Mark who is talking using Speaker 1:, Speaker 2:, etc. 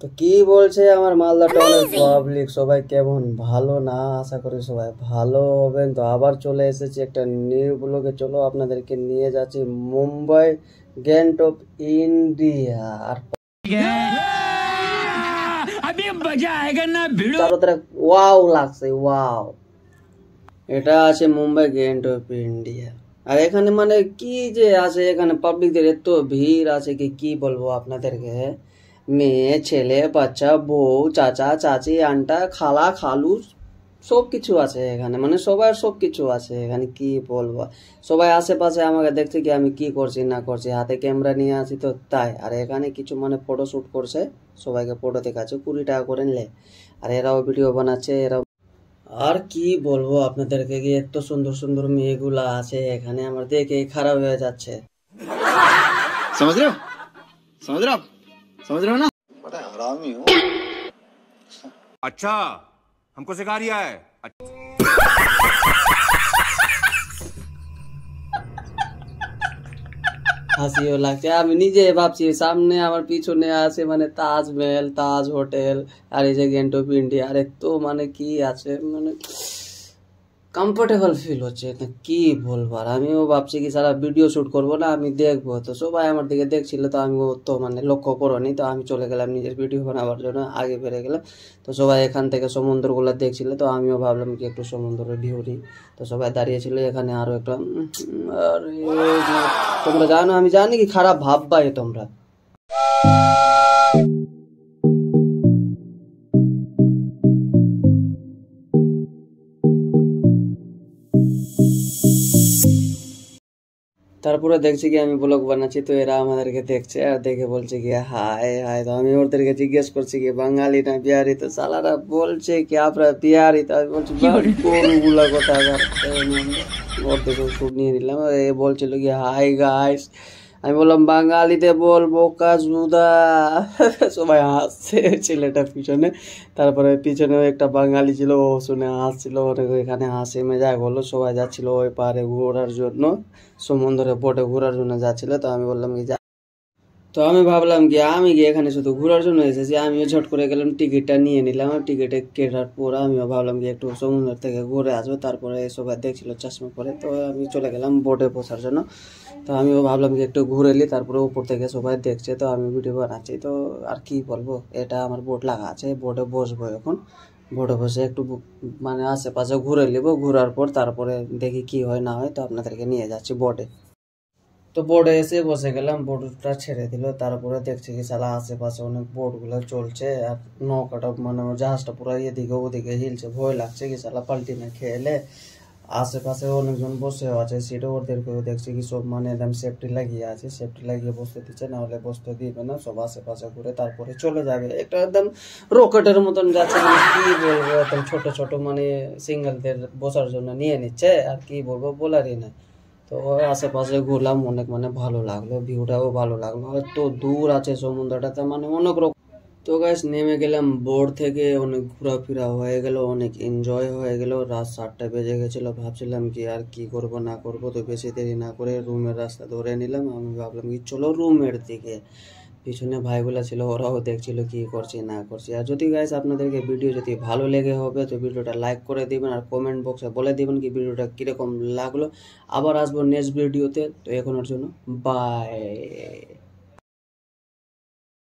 Speaker 1: তো কি বলছে আমার মালদা টাউনের পাবলিক, সবাই কেমন? ভালো না? আশা করি সবাই ভালো হবেন। তো আবার চলে এসেছি একটা নিউ ব্লগে। চলো আপনাদেরকে নিয়ে যাচ্ছি মুম্বাই, গেট অফ ইন্ডিয়া। আর চারো তরফ ওয়াও লাগছে, ওয়াও। এটা আছে মুম্বাই গেট অফ ইন্ডিয়া। আর এখানে মানে কি যে আছে, এখানে পাবলিকদের এত ভিড় আছে কি বলবো আপনাদেরকে। মেয়ে ছেলে বাচ্চা বউ চাচা চাচি আন্টা খালা খালু সব কিছু আছে এখানে, মানে সবার সব কিছু আছে এখানে, কি বলবো। সবাই আশেপাশে আমাকে দেখছে কি আমি কি করছি না করছি, হাতে ক্যামেরা নিয়ে আসি তো তাই। আর এখানে কিছু মানে ফটো শ্যুট করছে, সবাইকে ফটো দেখাচ্ছে, 20 টাকা করে নিলে। আর এরাও ভিডিও বানাচ্ছে এরাও। আর কি বলবো আপনাদেরকে, কি এত সুন্দর সুন্দর মেয়েগুলা আছে এখানে, আমার দেখে খারাপ হয়ে যাচ্ছে।
Speaker 2: समझ रहे हो समझ रहे हो आप समझ रहे हो ना। बड़ा हरामी हो।
Speaker 3: अच्छा हमको सिखा रिया है।
Speaker 1: হাসিও লাগছে, আমি নিজে ভাবছি সামনে আমার পিছনে আছে মানে তাজমহল, তাজ হোটেল, আর এই যে গেট অফ ইন্ডিয়া। আর তো মানে কি আছে, মানে কমফোর্টেবল ফিল হচ্ছে না, কি বলবো। আর আমিও ভাবছি কি সারা ভিডিও শুট করবো না, আমি দেখবো। তো সবাই আমার দিকে দেখছিল, তো আমি তো মানে লক্ষ্য করোনি, তো আমি চলে গেলাম নিজের ভিডিও বানাবার জন্য, আগে বেড়ে গেলাম। তো সবাই এখান থেকে সমুদ্রগুলো দেখছিল, তো আমিও ভাবলাম কি একটু সমুদ্রের ভিউ নিই। তো সবাই দাঁড়িয়েছিল এখানে, আরো একটা আরে তোমরা জানো, আমি জানি কি খারাপ ভাববাই তোমরা। তারপরে দেখছি কি আমি ব্লগ বানাচ্ছি, তো এরা আমাদেরকে দেখছে আর দেখে বলছে কি হাই হাই। তো আমি ওদেরকে জিজ্ঞেস করছি কি বাঙালি না বিহারি, তো সালারা বলছে কি আপনারা বিহারি। তো আমি বলছি কোনগুলা কথা, ওর থেকে শুট নিয়ে নিলাম। এ বলছিল কি হাই গাইস, আমি বললাম বাঙালিতে বলবো কাজুদা। সবাই হাসছে ছেলেটার পিছনে। তারপরে পিছনে একটা বাঙালি ছিল, ও শুনে হাসছিল, এখানে হাসি মেজাক হলো। সবাই যাচ্ছিল ওই পারে ঘোরার জন্য, সমুদ্রে বোটে ঘোরার জন্য যাচ্ছিল। তো আমি বললাম কি তো আমি ভাবলাম কি আমি কি এখানে শুধু ঘোরার জন্য এসেছি, আমিও ঝট করে গেলাম টিকিটটা নিয়ে নিলাম। আর টিকিটে কেটার পর আমিও ভাবলাম কি একটু সমুদ্র থেকে ঘুরে আসবো। তারপরে সবাই দেখছিল চশমা পরে, তো আমি চলে গেলাম বোটে বসার জন্য। তো আমিও ভাবলাম কি একটু ঘুরে নিই, তারপরে উপর থেকে সবাই দেখছে, তো আমি ভিডিও বানাচ্ছি। তো আর কি বলবো, এটা আমার বোট লাগা আছে, বোটে বসবো এখন। বোটে বসে একটু মানে আশেপাশে ঘুরে নেবো, ঘোরার পর তারপরে দেখি কি হয় না হয়, তো আপনাদেরকে নিয়ে যাচ্ছি বোটে। তো বোর্ডে এসে বসে গেলাম, বোর্ডটা ছেড়ে দিল। তারপরে দেখছি কি সালা আশেপাশে অনেক বোট গুলো চলছে, আর নৌকাটা মানে জাহাজটা পুরো এদিকে ওদিকে হিলছে। ভয় লাগছে কি সালা পাল্টি না খেলে। আশেপাশে অনেকজন বসেও আছে সিটে, ওদেরকেও দেখছি কি সব মানে একদম সেফটি লাগিয়ে আছে, সেফটি লাগিয়ে বসতে দিচ্ছে, না হলে বসতে দিবে না। সব আশেপাশে ঘুরে তারপরে চলে যাবে। একটা একদম রকেটের মতন যাচ্ছে, মানে কি বলবো, একদম ছোট ছোট মানে সিঙ্গেলদের বসার জন্য নিয়ে নিচ্ছে। আর কি বলবো বলারই না। তো আশেপাশে ঘুরলাম, অনেক মানে ভালো লাগলো, ভিউটাও ভালো লাগলো। তো দূর আছে সমুদ্রটাতে, মানে অনেক রকম। তো গাইস নেমে গেলাম বোর্ড থেকে, অনেক ঘোরাফেরা হয়ে গেল, অনেক এনজয় হয়ে গেল। রাত 7টা বেজে গেছিলো, ভাবছিলাম কি আর কি করব না করব। তো বেশি দেরি না করে রুমের রাস্তা ধরে নিলাম। আমি ভাবলাম কি চলো রুমের দিকে। পিছনে ভাইগুলা ছিল, ওরাও দেখছিল কি করছি না করছি। আর যদি গাইস আপনাদেরকে ভিডিও যদি ভালো লেগে হবে, তো ভিডিওটা লাইক করে দিবেন, আর কমেন্ট বক্সে বলে দিবেন কি ভিডিওটা কীরকম লাগলো। আবার আসবো নেক্সট ভিডিওতে। তো এখনের জন্য বাই।